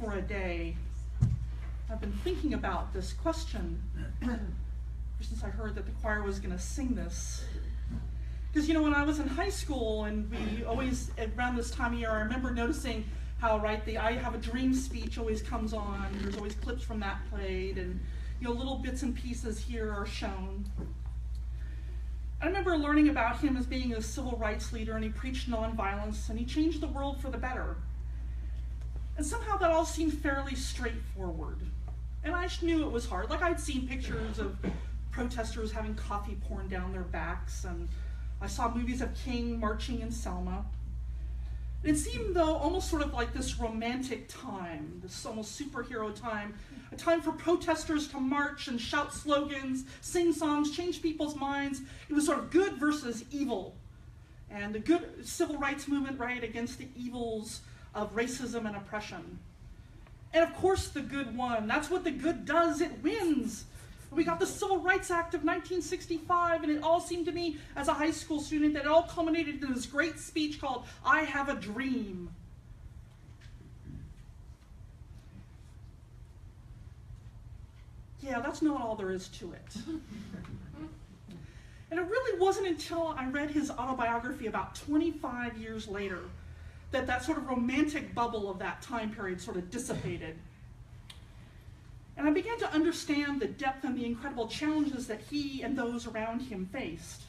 for a day, I've been thinking about this question ever since I heard that the choir was going to sing this. Because, you know, when I was in high school, and we always, around this time of year, I remember noticing how, right, the I Have a Dream speech always comes on. There's always clips from that played, and, you know, little bits and pieces here are shown. I remember learning about him as being a civil rights leader, and he preached nonviolence, and he changed the world for the better. And somehow that all seemed fairly straightforward. And I just knew it was hard. Like, I'd seen pictures of protesters having coffee poured down their backs, and I saw movies of King marching in Selma. It seemed, though, almost sort of like this romantic time, this almost superhero time, a time for protesters to march and shout slogans, sing songs, change people's minds. It was sort of good versus evil. And the good civil rights movement, right, against the evils of racism and oppression. And of course the good won. That's what the good does, it wins. We got the Civil Rights Act of 1965, and it all seemed to me as a high school student that it all culminated in this great speech called I Have a Dream. Yeah, that's not all there is to it. And it really wasn't until I read his autobiography about 25 years later that that sort of romantic bubble of that time period sort of dissipated. And I began to understand the depth and the incredible challenges that he and those around him faced.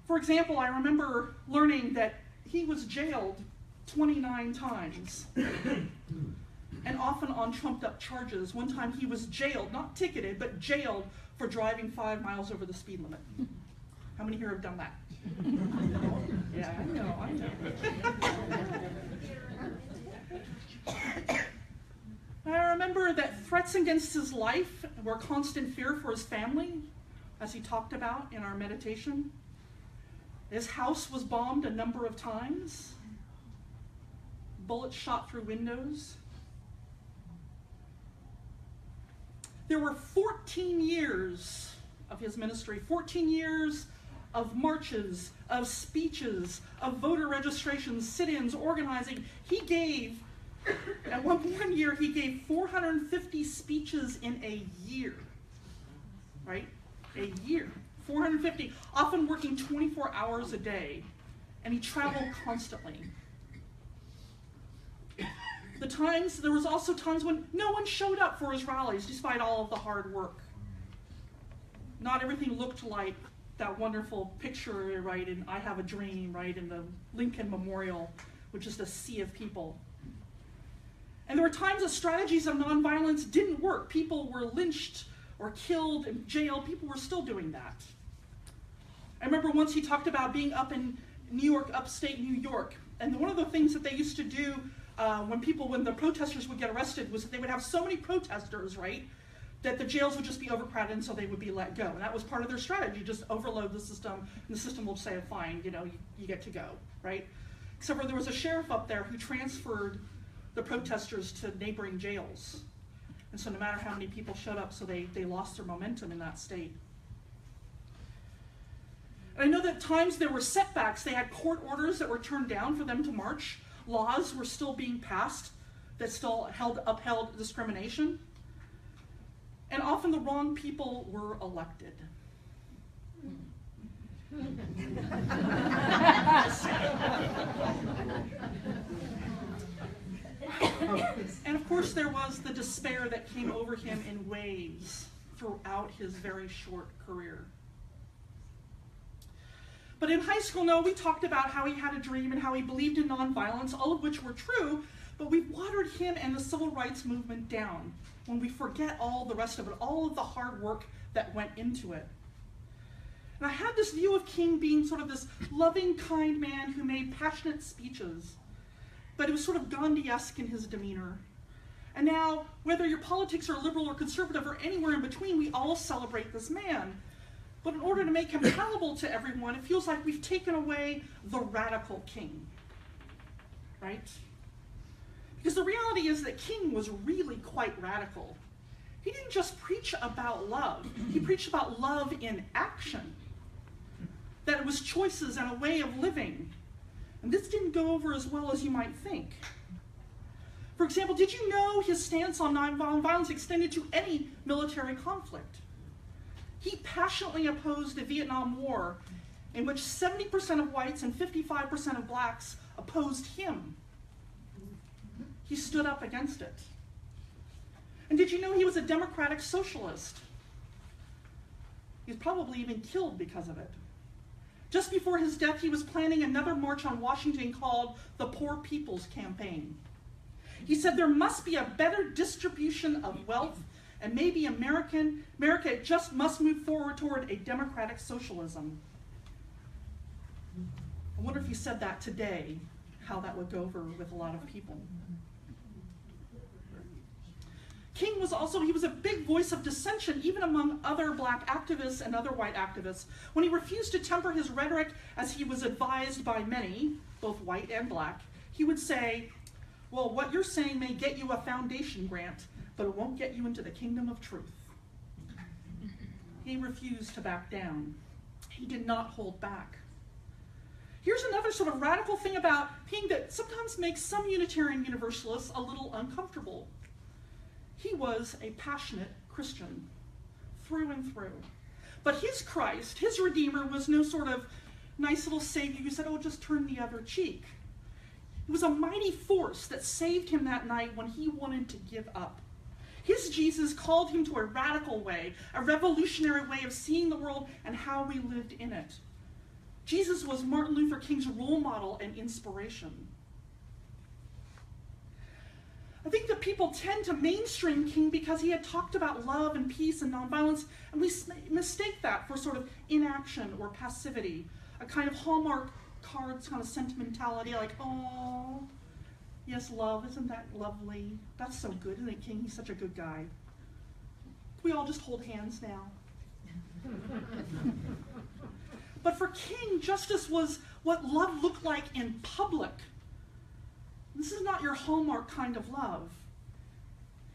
For example, I remember learning that he was jailed 29 times, and often on trumped-up charges. One time he was jailed, not ticketed, but jailed for driving 5 miles over the speed limit. How many here have done that? Yeah, I know. I remember that threats against his life were a constant fear for his family, as he talked about in our meditation. His house was bombed a number of times. Bullets shot through windows. There were 14 years of his ministry, 14 years of marches, of speeches, of voter registrations, sit-ins, organizing. He gave, at one year, he gave 450 speeches in a year, right? A year, 450, often working 24 hours a day, and he traveled constantly. There was also times when no one showed up for his rallies, despite all of the hard work. Not everything looked like that wonderful picture, right, in I Have a Dream, right, in the Lincoln Memorial, which is the sea of people. And there were times that strategies of nonviolence didn't work. People were lynched or killed and jailed. People were still doing that. I remember once he talked about being up in New York, upstate New York, and one of the things that they used to do when the protesters would get arrested was that they would have so many protesters, right, that the jails would just be overcrowded, and so they would be let go. And that was part of their strategy, just overload the system, and the system will say, fine, you know, you get to go, right? Except for there was a sheriff up there who transferred the protesters to neighboring jails. And so no matter how many people showed up, so they lost their momentum in that state. And I know that at times there were setbacks. They had court orders that were turned down for them to march. Laws were still being passed that still upheld discrimination. And often the wrong people were elected. And of course there was the despair that came over him in waves throughout his very short career. But in high school, no, we talked about how he had a dream and how he believed in nonviolence, all of which were true, but we watered him and the civil rights movement down when we forget all the rest of it, all of the hard work that went into it. And I had this view of King being sort of this loving, kind man who made passionate speeches, but it was sort of Gandhi-esque in his demeanor. And now, whether your politics are liberal or conservative or anywhere in between, we all celebrate this man. But in order to make him palatable to everyone, it feels like we've taken away the radical King, right? Because the reality is that King was really quite radical. He didn't just preach about love. He preached about love in action. That it was choices and a way of living. And this didn't go over as well as you might think. For example, did you know his stance on nonviolence extended to any military conflict? He passionately opposed the Vietnam War, in which 70% of whites and 55% of blacks opposed him. He stood up against it. And did you know he was a democratic socialist? He was probably even killed because of it. Just before his death, he was planning another march on Washington called the Poor People's Campaign. He said there must be a better distribution of wealth, and maybe America just must move forward toward a democratic socialism. I wonder if he said that today, how that would go over with a lot of people. King was a big voice of dissension, even among other black activists and other white activists. When he refused to temper his rhetoric as he was advised by many, both white and black, he would say, well, what you're saying may get you a foundation grant, but it won't get you into the kingdom of truth. He refused to back down. He did not hold back. Here's another sort of radical thing about King that sometimes makes some Unitarian Universalists a little uncomfortable. He was a passionate Christian, through and through. But his Christ, his Redeemer, was no sort of nice little savior who said, oh, just turn the other cheek. It was a mighty force that saved him that night when he wanted to give up. His Jesus called him to a radical way, a revolutionary way of seeing the world and how we lived in it. Jesus was Martin Luther King's role model and inspiration. I think that people tend to mainstream King because he had talked about love and peace and nonviolence, and we mistake that for sort of inaction or passivity, a kind of Hallmark cards kind of sentimentality, like, oh, yes, love, isn't that lovely? That's so good, isn't it, King? He's such a good guy. Can we all just hold hands now? But for King, justice was what love looked like in public. This is not your Hallmark kind of love.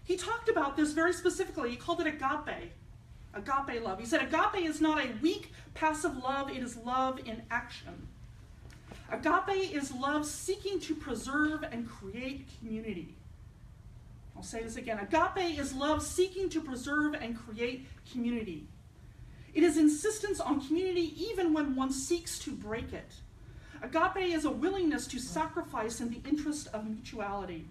He talked about this very specifically. He called it agape love. He said agape is not a weak, passive love. It is love in action. Agape is love seeking to preserve and create community. I'll say this again. Agape is love seeking to preserve and create community. It is insistence on community even when one seeks to break it. Agape is a willingness to sacrifice in the interest of mutuality.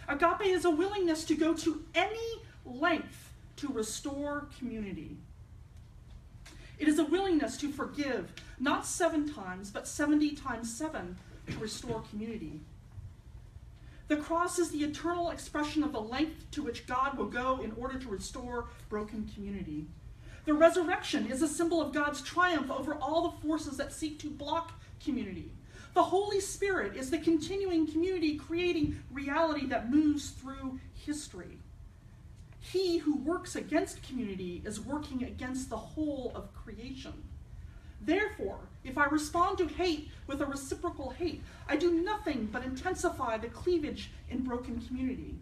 Agape is a willingness to go to any length to restore community. It is a willingness to forgive, not 7 times, but 70 times 7 to restore community. The cross is the eternal expression of the length to which God will go in order to restore broken community. The resurrection is a symbol of God's triumph over all the forces that seek to block community. The Holy Spirit is the continuing community creating reality that moves through history. He who works against community is working against the whole of creation. Therefore, if I respond to hate with a reciprocal hate, I do nothing but intensify the cleavage in broken community.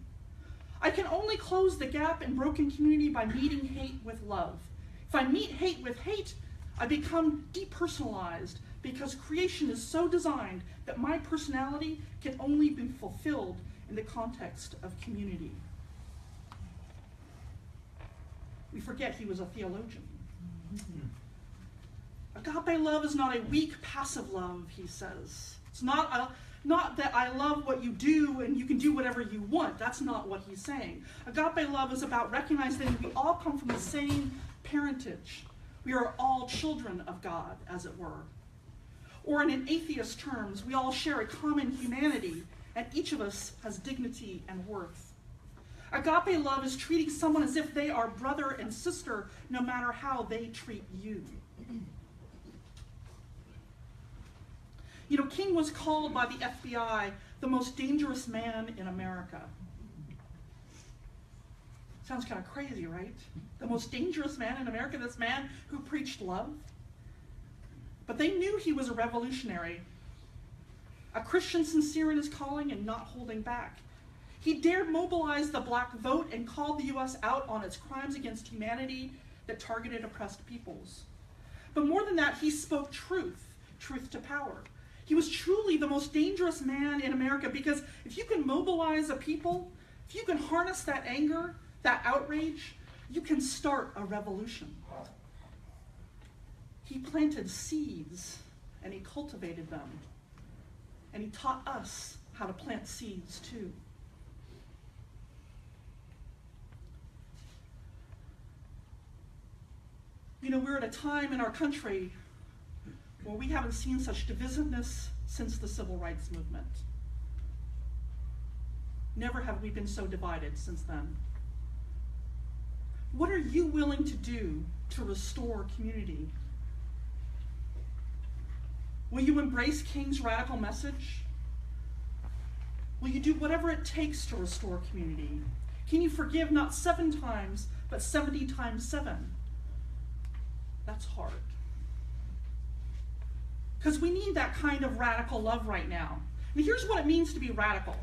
I can only close the gap in broken community by meeting hate with love. If I meet hate with hate, I become depersonalized because creation is so designed that my personality can only be fulfilled in the context of community. We forget he was a theologian. Agape love is not a weak, passive love, he says. It's not that I love what you do and you can do whatever you want. That's not what he's saying. Agape love is about recognizing that we all come from the same parentage. We are all children of God, as it were. Or in atheist terms, we all share a common humanity, and each of us has dignity and worth. Agape love is treating someone as if they are brother and sister, no matter how they treat you. You know, King was called by the FBI the most dangerous man in America. Sounds kind of crazy, right? The most dangerous man in America, this man who preached love. But they knew he was a revolutionary, a Christian sincere in his calling and not holding back. He dared mobilize the black vote and called the U.S. out on its crimes against humanity that targeted oppressed peoples. But more than that, he spoke truth to power. He was truly the most dangerous man in America, because if you can mobilize a people, if you can harness that anger, that outrage, you can start a revolution. He planted seeds and he cultivated them. And he taught us how to plant seeds too. You know, we're at a time in our country where we haven't seen such divisiveness since the civil rights movement. Never have we been so divided since then. What are you willing to do to restore community? Will you embrace King's radical message? Will you do whatever it takes to restore community? Can you forgive not 7 times, but 70 times 7? That's hard. Because we need that kind of radical love right now. And here's what it means to be radical.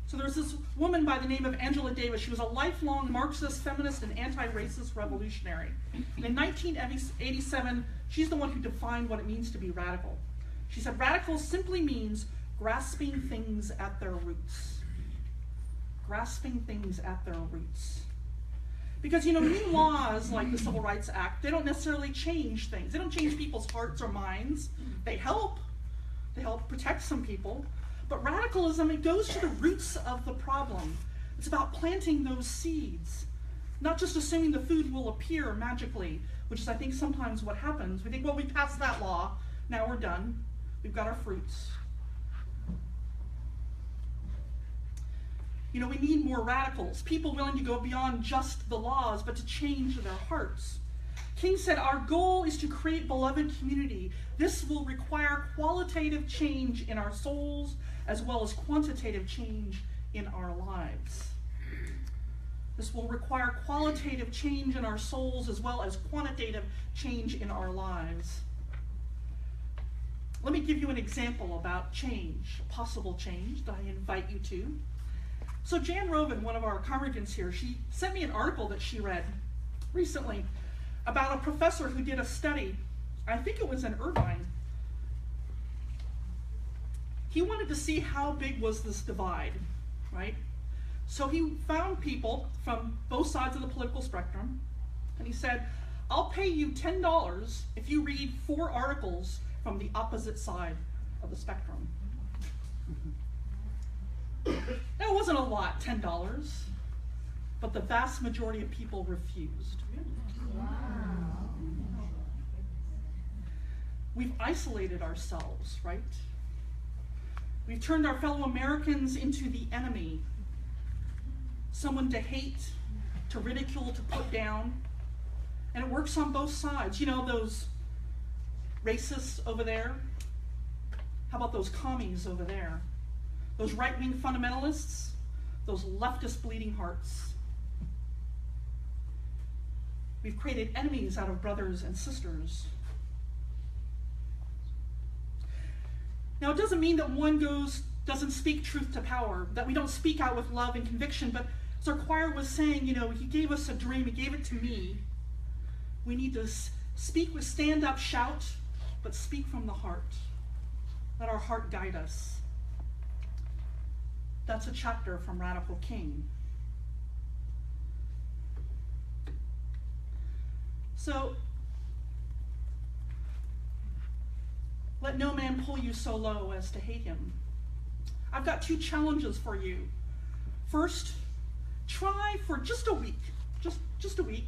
So there's this woman by the name of Angela Davis. She was a lifelong Marxist, feminist, and anti-racist revolutionary. And in 1987, she's the one who defined what it means to be radical. She said, radical simply means grasping things at their roots. Grasping things at their roots. Because, you know, new laws like the Civil Rights Act, they don't necessarily change things. They don't change people's hearts or minds. They help. They help protect some people. But radicalism, it goes to the roots of the problem. It's about planting those seeds. Not just assuming the food will appear magically, which is, I think, sometimes what happens. We think, well, we passed that law. Now we're done. We've got our fruits. You know, we need more radicals, people willing to go beyond just the laws, but to change their hearts. King said, our goal is to create beloved community. This will require qualitative change in our souls, as well as quantitative change in our lives. This will require qualitative change in our souls, as well as quantitative change in our lives. Let me give you an example about change, possible change that I invite you to. So Jan Rovin, one of our congregants here, she sent me an article that she read recently about a professor who did a study, I think it was in Irvine. He wanted to see how big was this divide, right? So he found people from both sides of the political spectrum, and he said, I'll pay you $10 if you read 4 articles from the opposite side of the spectrum. It wasn't a lot, $10, but the vast majority of people refused. Wow. We've isolated ourselves, right? We've turned our fellow Americans into the enemy, someone to hate, to ridicule, to put down. And it works on both sides. You know, those racists over there? How about those commies over there? Those right-wing fundamentalists? Those leftist bleeding hearts? We've created enemies out of brothers and sisters. Now, it doesn't mean that one doesn't speak truth to power, that we don't speak out with love and conviction, but as our choir was saying, you know, he gave us a dream, he gave it to me. We need to speak with stand up, shout, but speak from the heart. Let our heart guide us. That's a chapter from Radical King. So, let no man pull you so low as to hate him. I've got 2 challenges for you. First, try for just a week, just a week,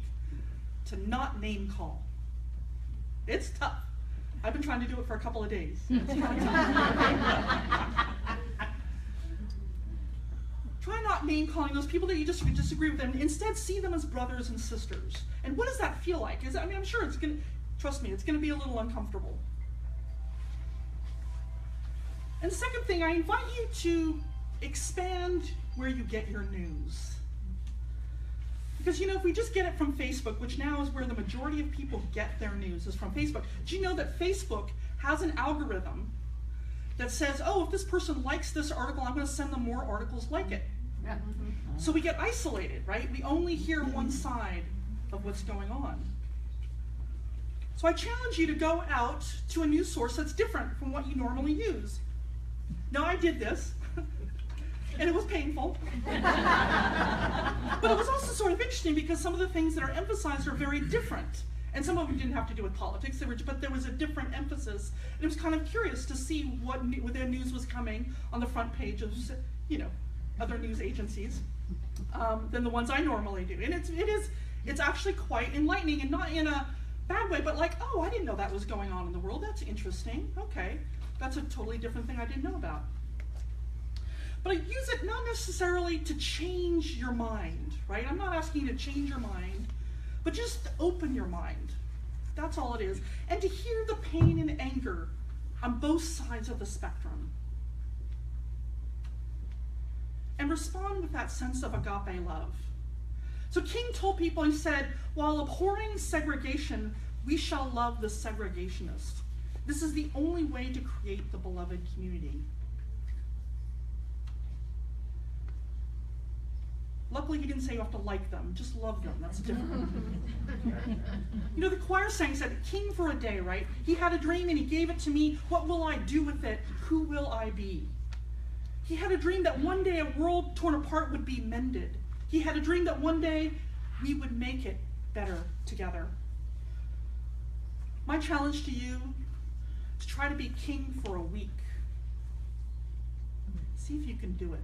to not name call. It's tough. I've been trying to do it for a couple of days. Try not name calling those people that you just disagree with, and instead see them as brothers and sisters. And what does that feel like? I'm sure it's gonna, trust me, it's gonna be a little uncomfortable. And the second thing, I invite you to expand where you get your news. Because, you know, if we just get it from Facebook, which now is where the majority of people get their news, is from Facebook. Do you know that Facebook has an algorithm that says, oh, if this person likes this article, I'm going to send them more articles like it. Yeah. So we get isolated, right? We only hear one side of what's going on. So I challenge you to go out to a news source that's different from what you normally use. Now, I did this, and it was painful. But it was also sort of interesting because some of the things that are emphasized are very different. And some of them didn't have to do with politics, but there was a different emphasis. And it was kind of curious to see what their news was coming on the front page of, other news agencies than the ones I normally do. And it's actually quite enlightening, and not in a bad way, but like, oh, I didn't know that was going on in the world. That's interesting. Okay, that's a totally different thing I didn't know about. But I use it not necessarily to change your mind, right? I'm not asking you to change your mind, but just to open your mind. That's all it is. And to hear the pain and anger on both sides of the spectrum. And respond with that sense of agape love. So King told people, he said, while abhorring segregation, we shall love the segregationist. This is the only way to create the beloved community. Luckily, he didn't say you have to like them, just love them. That's different. The choir sang, said, King for a day, right? He had a dream and he gave it to me. What will I do with it? Who will I be? He had a dream that one day a world torn apart would be mended. He had a dream that one day we would make it better together. My challenge to you is to try to be king for a week. See if you can do it.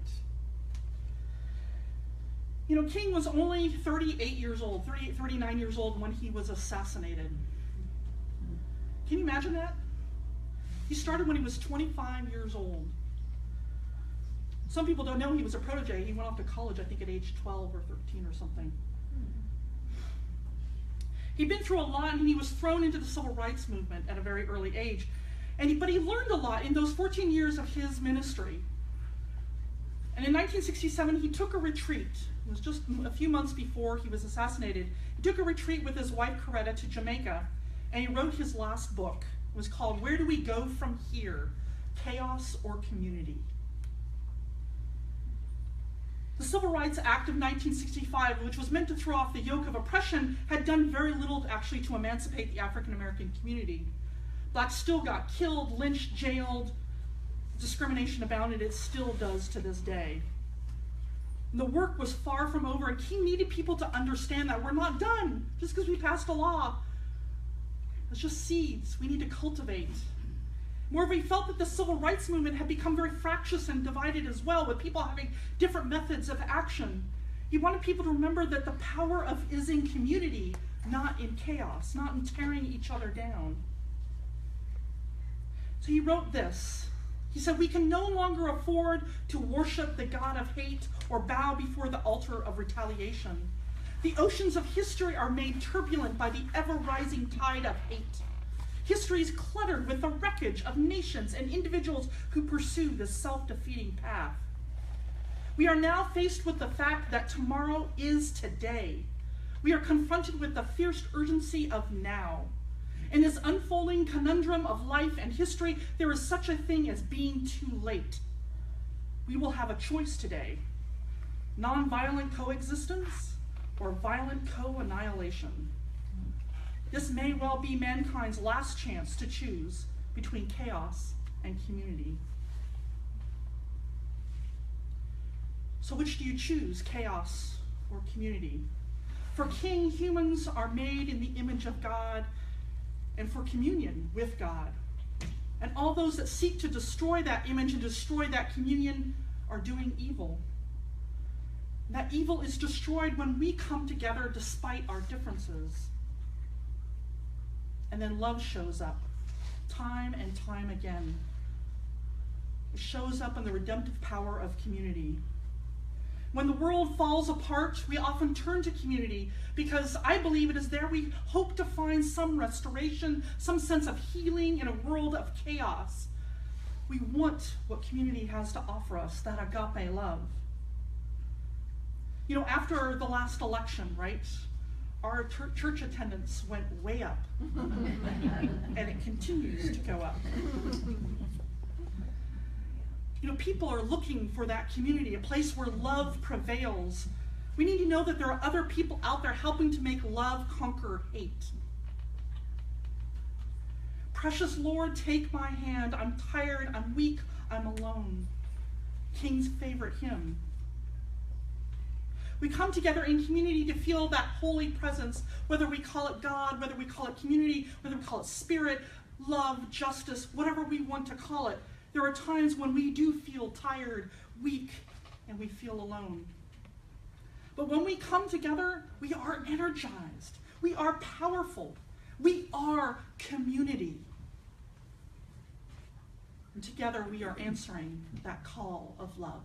King was only 38 years old, 39 years old when he was assassinated. Can you imagine that? He started when he was 25 years old. Some people don't know he was a protege. He went off to college, I think, at age 12 or 13 or something. He'd been through a lot, and he was thrown into the civil rights movement at a very early age. But he learned a lot in those 14 years of his ministry. And in 1967, he took a retreat. It was just a few months before he was assassinated. He took a retreat with his wife, Coretta, to Jamaica, and he wrote his last book. It was called Where Do We Go From Here? Chaos or Community? The Civil Rights Act of 1965, which was meant to throw off the yoke of oppression, had done very little actually to emancipate the African American community. Blacks still got killed, lynched, jailed. Discrimination abounded. It still does to this day. And the work was far from over, and King needed people to understand that we're not done just because we passed a law. It's just seeds we need to cultivate. Moreover, he felt that the civil rights movement had become very fractious and divided as well, with people having different methods of action. He wanted people to remember that the power is in community, not in chaos, not in tearing each other down. So he wrote this. He said, we can no longer afford to worship the God of hate or bow before the altar of retaliation. The oceans of history are made turbulent by the ever-rising tide of hate. History is cluttered with the wreckage of nations and individuals who pursue this self-defeating path. We are now faced with the fact that tomorrow is today. We are confronted with the fierce urgency of now. In this unfolding conundrum of life and history, there is such a thing as being too late. We will have a choice today: nonviolent coexistence or violent co-annihilation. This may well be mankind's last chance to choose between chaos and community. So which do you choose, chaos or community? For King, humans are made in the image of God and for communion with God. And all those that seek to destroy that image and destroy that communion are doing evil. And that evil is destroyed when we come together despite our differences. And then love shows up, time and time again. It shows up in the redemptive power of community. When the world falls apart, we often turn to community because I believe it is there we hope to find some restoration, some sense of healing in a world of chaos. We want what community has to offer us, that agape love. After the last election, right? Our church attendance went way up, and it continues to go up. People are looking for that community, a place where love prevails. We need to know that there are other people out there helping to make love conquer hate. Precious Lord, take my hand. I'm tired, I'm weak, I'm alone. King's favorite hymn. We come together in community to feel that holy presence, whether we call it God, whether we call it community, whether we call it spirit, love, justice, whatever we want to call it. There are times when we do feel tired, weak, and we feel alone. But when we come together, we are energized. We are powerful. We are community. And together we are answering that call of love.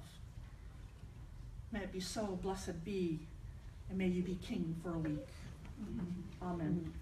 May it be so, blessed be, and may you be king for a week. Amen.